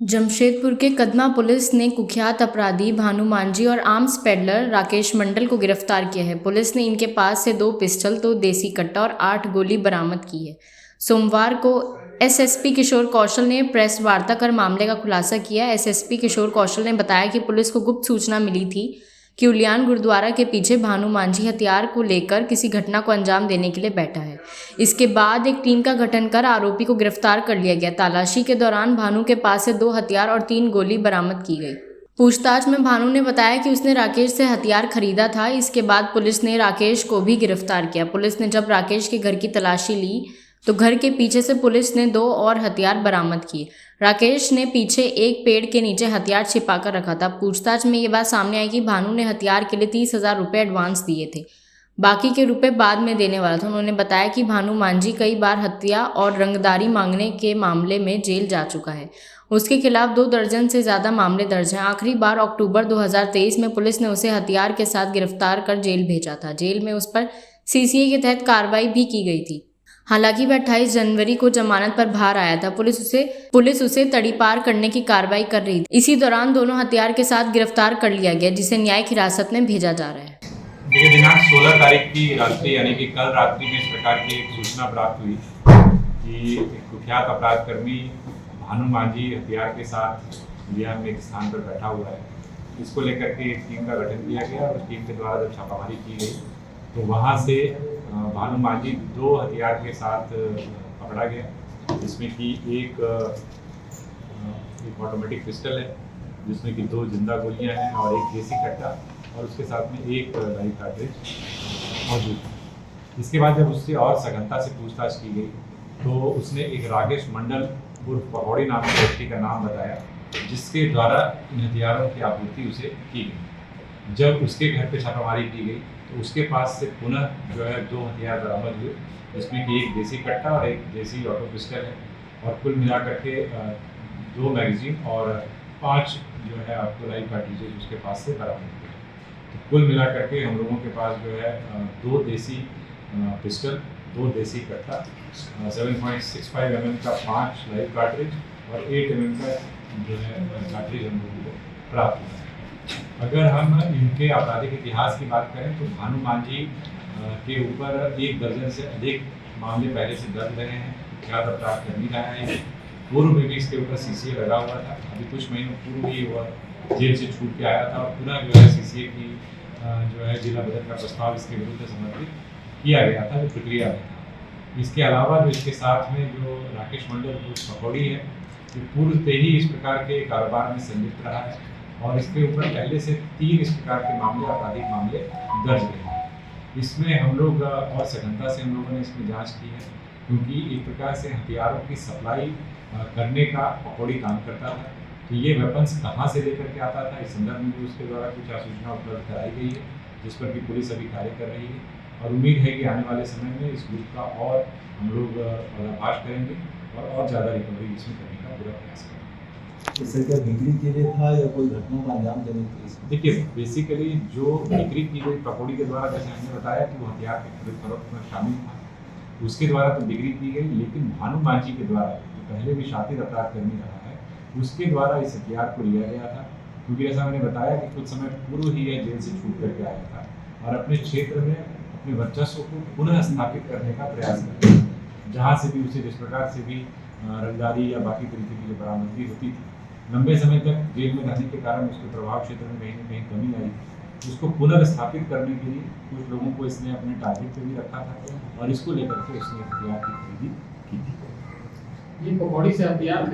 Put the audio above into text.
जमशेदपुर के कदमा पुलिस ने कुख्यात अपराधी भानु मांझी और आर्म्स पेडलर राकेश मंडल को गिरफ्तार किया है। पुलिस ने इनके पास से 2 पिस्टल, 2 देसी कट्टा और 8 गोली बरामद की है। सोमवार को एसएसपी किशोर कौशल ने प्रेस वार्ता कर मामले का खुलासा किया। एसएसपी किशोर कौशल ने बताया कि पुलिस को गुप्त सूचना मिली थी कि उलियान गुरुद्वारा के पीछे भानु मांझी हथियार को लेकर किसी घटना को अंजाम देने के लिए बैठा है। इसके बाद एक टीम का गठन कर आरोपी को गिरफ्तार कर लिया गया। तलाशी के दौरान भानु के पास से 2 हथियार और 3 गोली बरामद की गई। पूछताछ में भानु ने बताया कि उसने राकेश से हथियार खरीदा था। इसके बाद पुलिस ने राकेश को भी गिरफ्तार किया। पुलिस ने जब राकेश के घर की तलाशी ली तो घर के पीछे से पुलिस ने 2 और हथियार बरामद किए। राकेश ने पीछे एक पेड़ के नीचे हथियार छिपाकर रखा था। पूछताछ में ये बात सामने आई कि भानु ने हथियार के लिए 30,000 रुपये एडवांस दिए थे, बाकी के रुपए बाद में देने वाला था। उन्होंने बताया कि भानु मांझी कई बार हत्या और रंगदारी मांगने के मामले में जेल जा चुका है। उसके खिलाफ 2 दर्जन से ज़्यादा मामले दर्ज हैं। आखिरी बार अक्टूबर 2023 में पुलिस ने उसे हथियार के साथ गिरफ्तार कर जेल भेजा था। जेल में उस पर सीसीए के तहत कार्रवाई भी की गई थी। हालांकि वह 28 जनवरी को जमानत पर बाहर आया था। पुलिस उसे तड़ीपार करने की कार्रवाई कर रही थी। इसी दौरान दोनों हथियार के साथ गिरफ्तार कर लिया गया, जिसे न्यायिक हिरासत में भेजा जा रहा है। देखिए, दिनांक 16 तारीख की रात्रि यानी कि कल रात्रि में इस प्रकार की एक सूचना प्राप्त हुई कि एक कुख्यात अपराधकर्मी भानु मांझी हथियार के साथ उलियान में एक स्थान पर बैठा हुआ है। इसको लेकर के एक टीम का गठन किया गया और उस टीम के द्वारा जब छापामारी की गई तो वहाँ से भानु मांझी 2 हथियार के साथ पकड़ा गया, जिसमें कि एक ऑटोमेटिक पिस्टल है, जिसमें कि 2 जिंदा गोलियां हैं और एक देसी कट्टा और उसके साथ में एक लाइव कार्ट्रिज मौजूद है। इसके बाद जब उससे और सघनता से पूछताछ की गई तो उसने एक राकेश मंडल उर्फ पकौड़ी नाम के व्यक्ति का नाम बताया, जिसके द्वारा इन हथियारों की आपूर्ति उसे की गई। जब उसके घर पे छापामारी की गई तो उसके पास से पुनः जो है 2 हथियार बरामद हुए, जिसमें कि एक देसी कट्टा और एक देसी ऑटो पिस्टल है और कुल मिलाकर के 2 मैगजीन और 5 जो है आपको लाइव कार्ट्रिजेज उसके पास से बरामद हुए। तो कुल मिलाकर के हम लोगों के पास जो है 2 देसी पिस्टल, 2 देसी कट्टा, 7.65 mm का 5 लाइव कार्ट्रिज और 8 mm का जो है कार्ट्रिज हम लोगों को प्राप्त हुआ है। अगर हम इनके आपराधिक इतिहास की बात करें तो भानु मांझी के ऊपर 1 दर्जन से अधिक मामले पहले से दर्ज रहे हैं। कुख्यात अपराधकर्मी रहा है। पूर्व में भी इसके ऊपर सीसीए लगा हुआ था। अभी कुछ महीनों पूर्व ही वह जेल से छूट के आया था और पुनः जो है सीसीए की जो है जिला बदल का प्रस्ताव इसके विरुद्ध समर्पित किया गया था, जो प्रक्रिया में था। इसके अलावा जो इसके साथ में जो राकेश मंडल पकौड़ी है, ये पूर्व से ही इस प्रकार के कारोबार में संलिप्त रहा है और इसके ऊपर पहले से 3 इस प्रकार के मामले, आपराधिक मामले दर्ज रहे हैं। इसमें हम लोग और सघनता से हम लोगों ने इसमें जांच की है, क्योंकि एक प्रकार से हथियारों की सप्लाई करने का पकौड़ी काम करता था। तो ये वेपन्स कहाँ से लेकर के आता था, इस संदर्भ में भी उसके द्वारा कुछ सूचना उपलब्ध कराई गई है, जिस पर भी पुलिस अभी कार्य कर रही है और उम्मीद है कि आने वाले समय में इस ग्रुप का और हम लोग पर्दाफाश करेंगे और ज़्यादा रिकवरी इसमें करने का पूरा प्रयास करेंगे। इससे क्या बिक्री के लिए था या कोई घटना का अंजाम देने के लिए? देखिए, बेसिकली जो बिक्री की गई पकौड़ी के द्वारा, जैसे हमने बताया कि वो हथियार के खरीद फरोख्त में शामिल था, उसके द्वारा तो बिक्री की गई, लेकिन भानु मांझी के द्वारा जो पहले भी शातिर अपराधकर्मी रहा है, उसके द्वारा इस हथियार को लिया गया था। क्योंकि ऐसा मैंने बताया कि कुछ समय पूर्व ही यह जेल से छूट करके आया था और अपने क्षेत्र में अपने वर्चस्व को पुनः स्थापित करने का प्रयास कर रहा था। जहाँ से भी उसे जिस प्रकार से भी रंगदारी या बाकी तरीके की जो बरामदगी होती थी, लंबे समय तक जेल में रहने के कारण उसके प्रभाव क्षेत्र में कहीं न कहीं कमी आई। उसको पुनर्स्थापित करने के लिए कुछ लोगों को इसने अपने टारगेट पे भी रखा था और इसको लेकर के उसने हथियार की खरीदी की थी। ये पकौड़ी से हथियार